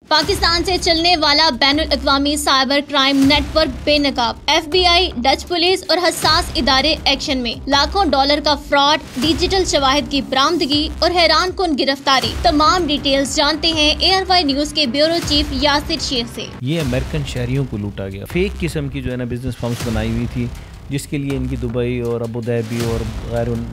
पाकिस्तान से चलने वाला बैनुल-अक़वामी साइबर क्राइम नेटवर्क बेनकाब। FBI, डच पुलिस और हसास इदारे एक्शन में। लाखों डॉलर का फ्रॉड, डिजिटल शवाहिद की बरामदगी और हैरान कुन गिरफ्तारी। तमाम डिटेल्स जानते हैं ARY न्यूज के ब्यूरो चीफ यासिर शेख से। ये अमेरिकन शहरियों को लूटा गया। फेक किस्म की जो है ना बिजनेस फर्म्स बनाई हुई थी, जिसके लिए इनकी दुबई और अबू धाबी और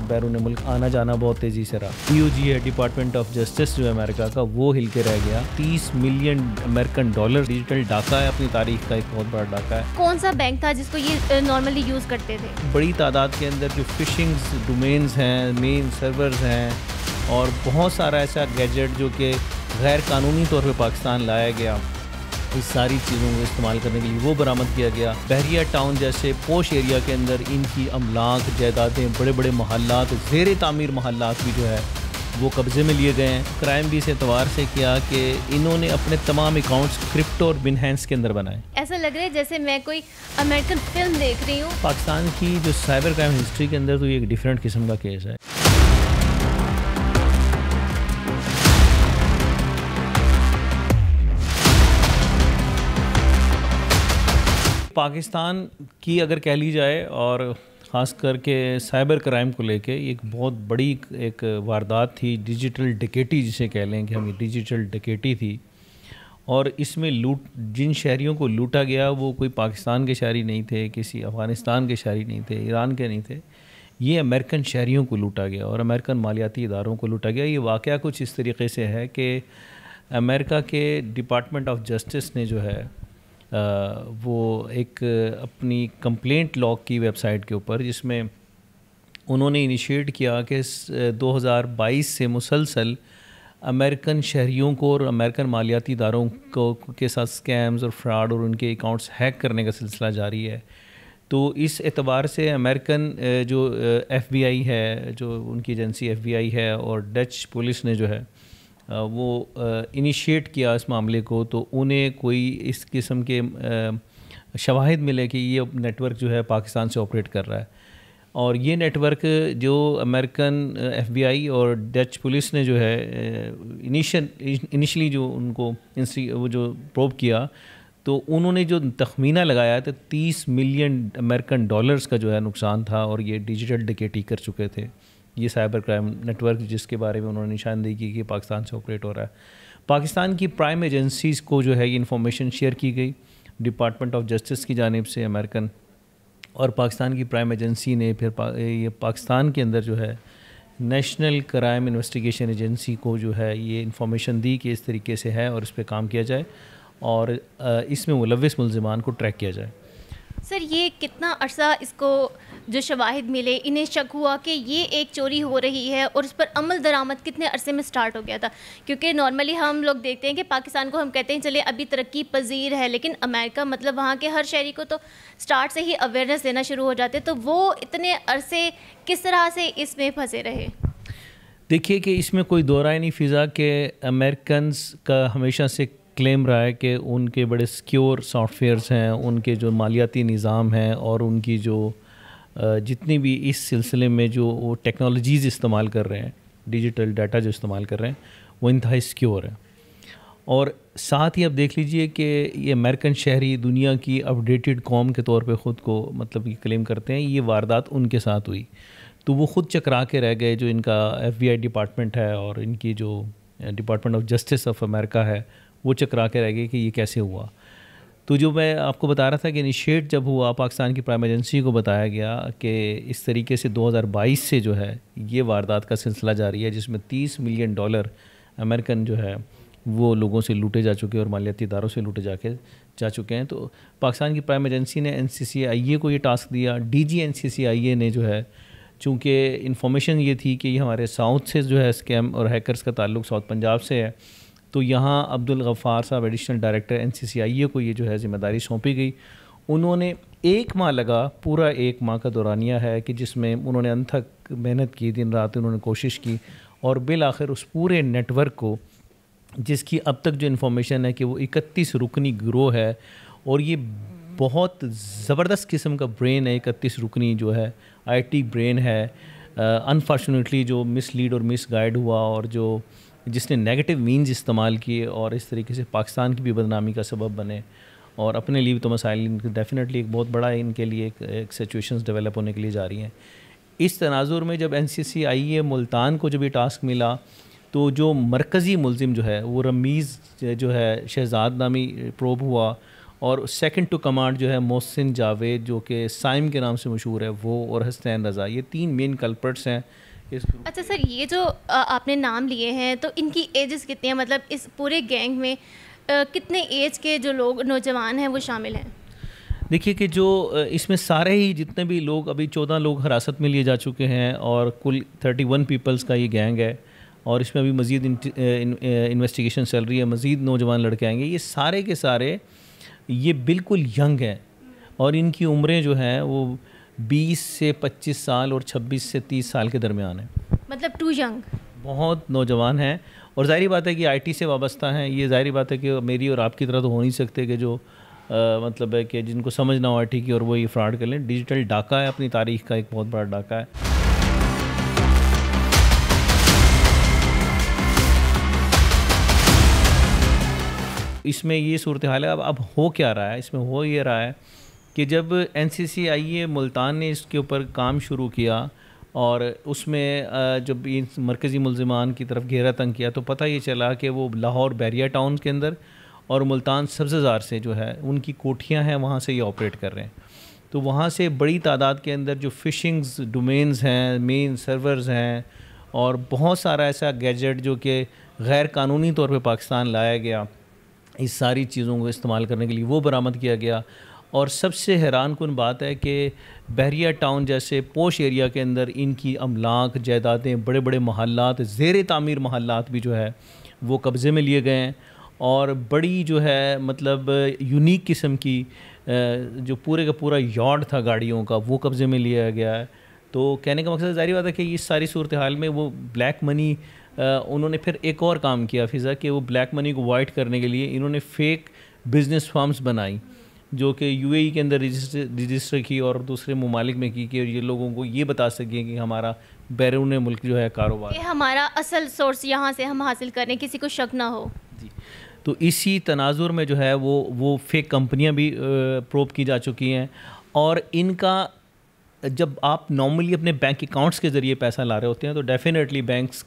बैरून मुल्क आना जाना बहुत तेज़ी से रहा। DOJ है, डिपार्टमेंट ऑफ जस्टिस जो है अमेरिका का, वो हिल के रह गया। 30 मिलियन अमेरिकन डॉलर डिजिटल डाका है, अपनी तारीख का एक बहुत बड़ा डाका है। कौन सा बैंक था जिसको ये नॉर्मली यूज़ करते थे? बड़ी तादाद के अंदर जो फिशिंग डोमेन्स हैं, मेन सर्वर्स हैं और बहुत सारा ऐसा गैजेट जो कि गैर कानूनी तौर पर पाकिस्तान लाया गया, इस सारी चीज़ों को इस्तेमाल करने के लिए वो बरामद किया गया। बहरिया टाउन जैसे पोश एरिया के अंदर इनकी अमलाक, जायदादें, बड़े बड़े महल्लात, ज़ेर तामीर महल्लात भी जो है वो कब्ज़े में लिए गए हैं। क्राइम भी इस एतवार से किया कि इन्होंने अपने तमाम अकाउंट्स क्रिप्टो और बिनहैंस के अंदर बनाए। ऐसा लग रहा है जैसे मैं कोई अमेरिकन फिल्म देख रही हूँ। पाकिस्तान की जो साइबर क्राइम हिस्ट्री के अंदर तो ये एक डिफरेंट किस्म का केस है। पाकिस्तान की अगर कह ली जाए और ख़ास करके साइबर क्राइम को लेके एक बहुत बड़ी एक वारदात थी, डिजिटल डकैती जिसे कह लें कि हम ये डिजिटल डकैती थी। और इसमें जिन शहरियों को लूटा गया वो कोई पाकिस्तान के शहरी नहीं थे, किसी अफ़गानिस्तान के शहरी नहीं थे, ईरान के नहीं थे। ये अमेरिकन शहरियों को लूटा गया और अमेरिकन मालियाती इदारों को लूटा गया। ये वाक़या कुछ इस तरीके से है कि अमेरिका के डिपार्टमेंट ऑफ जस्टिस ने जो है वो एक अपनी कंप्लेंट लॉग की वेबसाइट के ऊपर, जिसमें उन्होंने इनिशिएट किया कि 2022 से मुसलसल अमेरिकन शहरियों को और अमेरिकन मालियाती इदारों को के साथ स्कैम्स और फ्रॉड और उनके अकाउंट्स हैक करने का सिलसिला जारी है। तो इस एतबार से अमेरिकन जो FBI है, जो उनकी एजेंसी FBI है, और डच पुलिस ने जो है वो इनिशिएट किया इस मामले को। तो उन्हें कोई इस किस्म के शवाहिद मिले कि ये नेटवर्क जो है पाकिस्तान से ऑपरेट कर रहा है। और ये नेटवर्क जो अमेरिकन FBI और डच पुलिस ने जो है इनिशली जो उनको वो जो प्रोब किया, तो उन्होंने जो तखमीना लगाया था 30 मिलियन अमेरिकन डॉलर्स का जो है नुकसान था, और ये डिजिटल डकैती कर चुके थे। ये साइबर क्राइम नेटवर्क जिसके बारे में उन्होंने निशानदेही की कि पाकिस्तान से ऑपरेट हो रहा है। पाकिस्तान की प्राइम एजेंसीज़ को जो है ये इन्फॉर्मेशन शेयर की गई डिपार्टमेंट ऑफ जस्टिस की जानिब से अमेरिकन, और पाकिस्तान की प्राइम एजेंसी ने फिर ये पाकिस्तान के अंदर जो है नेशनल क्राइम इन्वेस्टिगेशन एजेंसी को जो है ये इन्फॉर्मेशन दी कि इस तरीके से है और इस पर काम किया जाए और इसमें मुलव्विस मुल्ज़िमान को ट्रैक किया जाए। सर, ये कितना अरसा इसको जो शवाहिद मिले, इन्हें शक हुआ कि ये एक चोरी हो रही है, और इस पर अमल दरामद कितने अरसे में स्टार्ट हो गया था? क्योंकि नॉर्मली हम लोग देखते हैं कि पाकिस्तान को हम कहते हैं चले अभी तरक्की पजीर है, लेकिन अमेरिका मतलब वहाँ के हर शहरी को तो स्टार्ट से ही अवेयरनेस देना शुरू हो जाते, तो वो इतने अरसे किस तरह से इसमें फंसे रहे? देखिए कि इसमें कोई दो राय नहीं फ़िज़ा के अमेरिकन्स का हमेशा से क्लेम रहा है कि उनके बड़े सिक्योर सॉफ्टवेयर्स हैं, उनके जो मालियाती निज़ाम हैं और उनकी जो जितनी भी इस सिलसिले में जो वो टेक्नोलॉजीज़ इस्तेमाल कर रहे हैं, डिजिटल डाटा जो इस्तेमाल कर रहे हैं, वो इंतहाई सिक्योर है। और साथ ही अब देख लीजिए कि ये अमेरिकन शहरी दुनिया की अपडेटेड कौम के तौर पे ख़ुद को मतलब ये क्लेम करते हैं। ये वारदात उनके साथ हुई तो वो ख़ुद चकरा के रह गए। जो इनका FBI डिपार्टमेंट है और इनकी जो department of justice of America है, वो चकरा के रह गए कि ये कैसे हुआ। तो जो मैं आपको बता रहा था कि इनिशिएट जब हुआ, पाकिस्तान की प्राइम एजेंसी को बताया गया कि इस तरीके से 2022 से जो है ये वारदात का सिलसिला जारी है, जिसमें 30 मिलियन डॉलर अमेरिकन जो है वो लोगों से लूटे जा चुके हैं और मालियाती इदारों से लूटे जा चुके हैं। तो पाकिस्तान की प्राइम एजेंसी ने NCCIA को ये टास्क दिया। DG NCCIA ने जो है, चूँकि इन्फॉर्मेशन ये थी कि ये हमारे साउथ से जो है स्कैम और हैकर्स का ताल्लुक साउथ पंजाब से है, तो यहाँ अब्दुल गफ़ार साहब एडिशनल डायरेक्टर NCCIA को ये जो है ज़िम्मेदारी सौंपी गई। उन्होंने 1 माह लगा, पूरा 1 माह का दौरानिया है कि जिसमें उन्होंने अनथक मेहनत की, दिन रात उन्होंने कोशिश की, और बिल आखिर उस पूरे नेटवर्क को, जिसकी अब तक जो इन्फॉर्मेशन है कि वो 31 रुकनी गिरोह है और ये बहुत ज़बरदस्त किस्म का ब्रेन है। 31 रुकनी जो है IT ब्रेन है। अनफॉर्चुनेटली जो मिसलीड और मिसगाइड हुआ और जो जिसने नेगेटिव मीन्स इस्तेमाल किए और इस तरीके से पाकिस्तान की भी बदनामी का सबब बने और अपने लिए भी तो मसाइल डेफिनेटली एक बहुत बड़ा इनके लिए एक सिचुएशंस डेवलप होने के लिए जा रही हैं। इस तनाजुर में जब NCCIE मुल्तान को जब ये टास्क मिला तो जो मरकज़ी मुलजिम जो है वो रमीज़ जो है शहजाद नामी प्रोब हुआ और सेकंड टू कमांड जो है मोहसिन जावेद जो कि साइम के नाम से मशहूर है वो, और हसनैन रज़ा, ये 3 मेन कल्पर्ट्स हैं इस। अच्छा सर, ये जो आपने नाम लिए हैं तो इनकी एजेस कितनी हैं, मतलब इस पूरे गैंग में कितने एज के जो लोग नौजवान हैं वो शामिल हैं? देखिए कि जो इसमें सारे ही जितने भी लोग, अभी 14 लोग हिरासत में लिए जा चुके हैं और कुल 31 पीपल्स का ये गैंग है और इसमें अभी मज़ीद इन्वेस्टिगेशन चल रही है, मज़ीद नौजवान लड़के आएंगे। ये सारे के सारे ये बिल्कुल यंग हैं और इनकी उम्रें जो हैं वो 20 से 25 साल और 26 से 30 साल के दरमियान है, मतलब टू यंग, बहुत नौजवान हैं। और ज़ाहिर बात है कि IT से वाबस्ता हैं। ये ज़ाहिर बात है कि मेरी और आपकी तरह तो हो नहीं सकते कि जो मतलब है कि जिनको समझ ना हो IT की और वो ये फ्रॉड कर लें। डिजिटल डाका है, अपनी तारीख़ का एक बहुत बड़ा डाका है। इसमें ये सूरत हाल है। अब हो क्या रहा है, इसमें हो ये रहा है कि जब NCCIE मुल्तान ने इसके ऊपर काम शुरू किया और उसमें जब इन मरकज़ी मुलज़िमान की तरफ घेरा तंग किया तो पता ये चला कि वो लाहौर बैरिया टाउन के अंदर और मुल्तान सब्ज़ार से जो है उनकी कोठियाँ हैं, वहाँ से ये ऑपरेट कर रहे हैं। तो वहाँ से बड़ी तादाद के अंदर जो फ़िशिंग्स डोमेन्स हैं, मेन सर्वर्स हैं और बहुत सारा ऐसा गैजेट जो कि गैर कानूनी तौर पे पाकिस्तान लाया गया, इस सारी चीज़ों को इस्तेमाल करने के लिए वो बरामद किया गया। और सबसे हैरान कुन बात है कि बहरिया टाउन जैसे पोश एरिया के अंदर इनकी अमलाक, जायदादें, बड़े बड़े महल्लात, ज़ेर तामीर महल्लात भी जो है वो कब्ज़े में लिए गए हैं और बड़ी जो है मतलब यूनिक किस्म की जो पूरे का पूरा यार्ड था गाड़ियों का वो कब्ज़े में लिया गया है। तो कहने का मकसद ज़ाहिर बात है कि इस सारी सूरत हाल में वो ब्लैक मनी उन्होंने फिर एक और काम किया फ़िज़ा कि वो ब्लैक मनी को वाइट करने के लिए इन्होंने फ़ेक बिज़नेस फर्म्स बनाई जो कि UAE के अंदर रजिस्टर की और दूसरे ममालिक में की कि ये लोगों को ये बता सकें कि हमारा बैरून मुल्क जो है कारोबार, हमारा असल सोर्स यहाँ से हम हासिल करें, किसी को शक ना हो जी। तो इसी तनाजुर में जो है वो फेक कंपनियां भी प्रोब की जा चुकी हैं और इनका जब आप नॉर्मली अपने बैंक अकाउंट्स के ज़रिए पैसा ला रहे होते हैं तो डेफिनेटली बैंक्स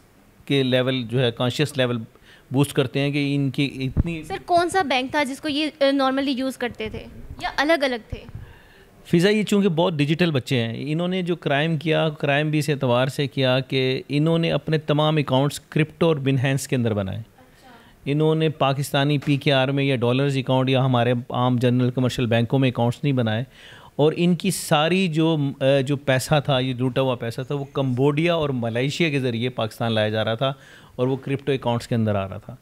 के लेवल जो है कॉन्शियस लेवल बूस्ट करते हैं कि इनकी इतनी। सर कौन सा बैंक था जिसको ये नॉर्मली यूज़ करते थे या अलग अलग थे? फ़िज़ा ये चूँकि बहुत डिजिटल बच्चे हैं, इन्होंने जो क्राइम किया, क्राइम भी इस एतवार से किया कि इन्होंने अपने तमाम अकाउंट्स क्रिप्टो और बिनहैंस के अंदर बनाए। इन्होंने पाकिस्तानी PKR में या डॉलर्स अकाउंट या हमारे आम जनरल कमर्शियल बैंकों में अकाउंट्स नहीं बनाए और इनकी सारी जो पैसा था, ये लूटा हुआ पैसा था, वो कंबोडिया और मलेशिया के ज़रिए पाकिस्तान लाया जा रहा था और वो क्रिप्टो अकाउंट्स के अंदर आ रहा था।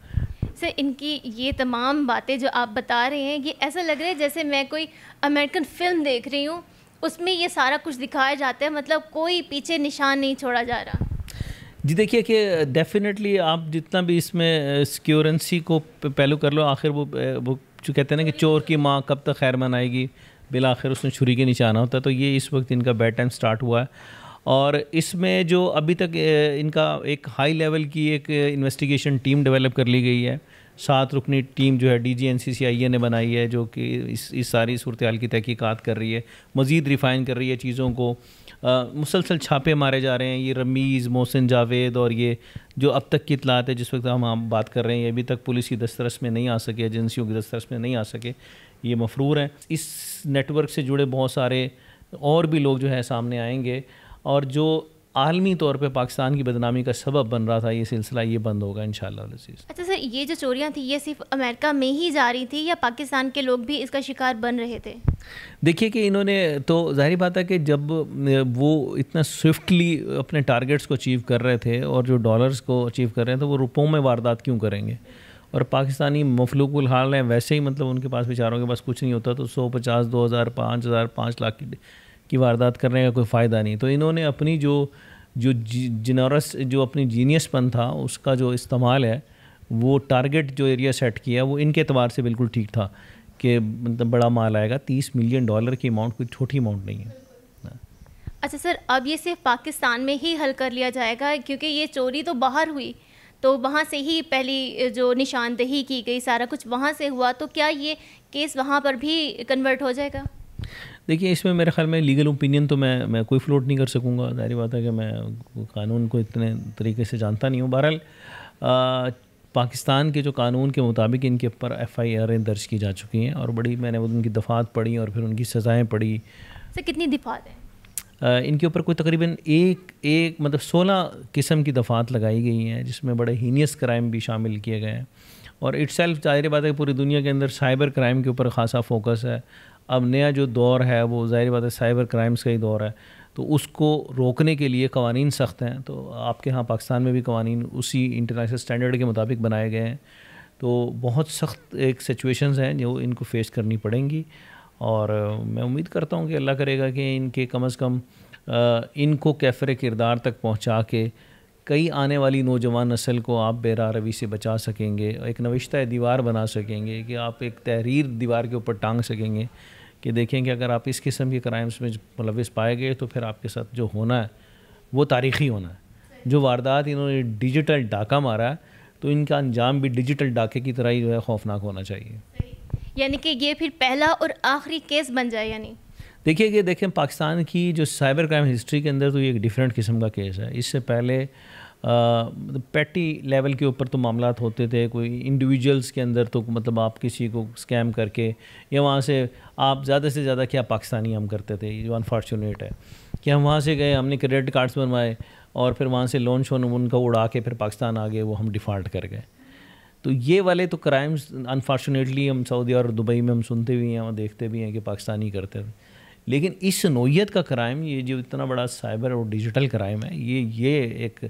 सर इनकी ये तमाम बातें जो आप बता रहे हैं, ये ऐसा लग रहा है जैसे मैं कोई अमेरिकन फ़िल्म देख रही हूँ, उसमें ये सारा कुछ दिखाया जाता है, मतलब कोई पीछे निशान नहीं छोड़ा जा रहा। जी देखिए कि डेफिनेटली आप जितना भी इसमें सिक्योरेंसी को पहलू कर लो, आखिर वो जो कहते हैं ना कि चोर की माँ कब तक खैर मनाएगी, बिल आखिर उसने छुरी के निशाना होता है। तो ये इस वक्त इनका बैड टाइम स्टार्ट हुआ है और इसमें जो अभी तक इनका एक हाई लेवल की एक इन्वेस्टिगेशन टीम डेवलप कर ली गई है। 7 रुकनी टीम जो है DG NCCIE ने बनाई है जो कि इस सारी सूरत हाल की तहकीकात कर रही है, मज़ीद रिफ़ाइन कर रही है चीज़ों को। मुसलसल छापे मारे जा रहे हैं। ये रमीज़, मोहसिन जावेद और ये जो अब तक की इतलात है जिस वक्त हम बात कर रहे हैं, ये अभी तक पुलिस की दस्तरस में नहीं आ सके, एजेंसियों की दस्तरस में नहीं आ सके, ये मफरूर हैं। इस नेटवर्क से जुड़े बहुत सारे और भी लोग जो है सामने आएंगे और जो आलमी तौर पे पाकिस्तान की बदनामी का सबब बन रहा था ये सिलसिला, ये बंद होगा इंशाअल्लाह अज़ीज़। अच्छा सर, ये जो चोरियां थी ये सिर्फ अमेरिका में ही जा रही थी या पाकिस्तान के लोग भी इसका शिकार बन रहे थे? देखिए कि इन्होंने तो ज़ाहिर बात है कि जब वो इतना स्विफ्टली अपने टारगेट्स को अचीव कर रहे थे और जो डॉलर्स को अचीव कर रहे हैं तो वो रुपयों में वारदात क्यों करेंगे। और पाकिस्तानी मफलूकुल हाल हैं, वैसे ही मतलब उनके पास बेचारों के पास कुछ नहीं होता तो 150, 2000, 5000, 5 लाख की वारदात करने का कोई फ़ायदा नहीं। तो इन्होंने अपनी जो जिनरस जो अपनी जीनियसपन था उसका जो इस्तेमाल है, वो टारगेट जो एरिया सेट किया वो इनके एतबार से बिल्कुल ठीक था कि मतलब बड़ा माल आएगा। $30 मिलियन की अमाउंट कोई छोटी अमाउंट नहीं है। अच्छा सर, अब ये सिर्फ पाकिस्तान में ही हल कर लिया जाएगा क्योंकि ये चोरी तो बाहर हुई, तो वहाँ से ही पहली जो निशानदही की गई, सारा कुछ वहाँ से हुआ, तो क्या ये केस वहाँ पर भी कन्वर्ट हो जाएगा? देखिए, इसमें मेरे ख्याल में लीगल ओपिनियन तो मैं कोई फ्लोट नहीं कर सकूँगा। ज़ाहिर बात है कि मैं कानून को इतने तरीके से जानता नहीं हूँ। बहरहाल पाकिस्तान के जो कानून के मुताबिक इनके ऊपर FIR दर्ज की जा चुकी हैं और बड़ी मैंने उनकी दफ़ात पढ़ी और फिर उनकी सज़ाएँ पढ़ी। सर कितनी दफ़ात हैं? इनके ऊपर कोई तकरीबन एक मतलब 16 किस्म की दफ़ात लगाई गई हैं, जिसमें बड़े हीनियस क्राइम भी शामिल किए गए हैं। और इटसेल्फ ज़ाहिर बात है पूरी दुनिया के अंदर साइबर क्राइम के ऊपर ख़ासा फोकस है। अब नया जो दौर है वो ज़ाहिर बात है साइबर क्राइम्स का ही दौर है, तो उसको रोकने के लिए कवानीन सख्त हैं। तो आपके यहाँ पाकिस्तान में भी कवानीन उसी इंटरनेशनल स्टैंडर्ड के मुताबिक बनाए गए हैं। तो बहुत सख्त एक सिचुएशंस हैं जो इनको फेस करनी पड़ेंगी, और मैं उम्मीद करता हूँ कि अल्लाह करेगा कि इनके कम अज़ कम इनको कैफ़रे किरदार तक पहुँचा के कई आने वाली नौजवान नस्ल को आप बेराह रवी से बचा सकेंगे, एक नविश्ता दीवार बना सकेंगे, कि आप एक तहरीर दीवार के ऊपर टांग सकेंगे कि देखें कि अगर आप इस किस्म के क्राइम्स में मुलविस पाए गए तो फिर आपके साथ जो होना है वो तारीख़ी होना है। जो वारदात इन्होंने डिजिटल डाका मारा है, तो इनका अंजाम भी डिजिटल डाके की तरह ही जो है खौफनाक होना चाहिए। यानी कि ये फिर पहला और आखिरी केस बन जाए? यानी देखिए कि देखें पाकिस्तान की जो साइबर क्राइम हिस्ट्री के अंदर तो ये एक डिफरेंट किस्म का केस है। इससे पहले पैटी लेवल के ऊपर तो मामलात होते थे, कोई इंडिविजुअल्स के अंदर तो मतलब आप किसी को स्कैम करके या वहाँ से आप ज़्यादा से ज़्यादा क्या पाकिस्तानी हम करते थे, जो अनफॉर्चुनेट है कि हम वहाँ से गए, हमने क्रेडिट कार्ड्स बनवाए और फिर वहाँ से लोन शोन उनका उड़ा के फिर पाकिस्तान आ गए, वो हम डिफ़ॉल्ट कर गए। तो ये वाले तो क्राइम्स अनफॉर्चुनेटली हम सऊदी और दुबई में हम सुनते भी हैं और देखते भी हैं कि पाकिस्तानी करते थे। लेकिन इस नौइयत का क्राइम, ये जो इतना बड़ा साइबर और डिजिटल क्राइम है, ये एक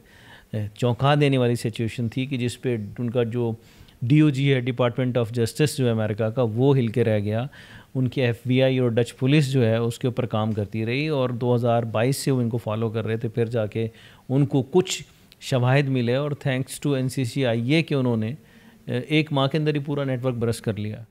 चौंका देने वाली सिचुएशन थी कि जिस पे उनका जो DOG है, डिपार्टमेंट ऑफ जस्टिस जो है अमेरिका का, वो हिल के रह गया। उनके FBI और डच पुलिस जो है उसके ऊपर काम करती रही और 2022 से वो इनको फॉलो कर रहे थे। फिर जाके उनको कुछ शवाहिद मिले और थैंक्स टू NCCIA के उन्होंने एक माह के अंदर ही पूरा नेटवर्क बरस कर लिया।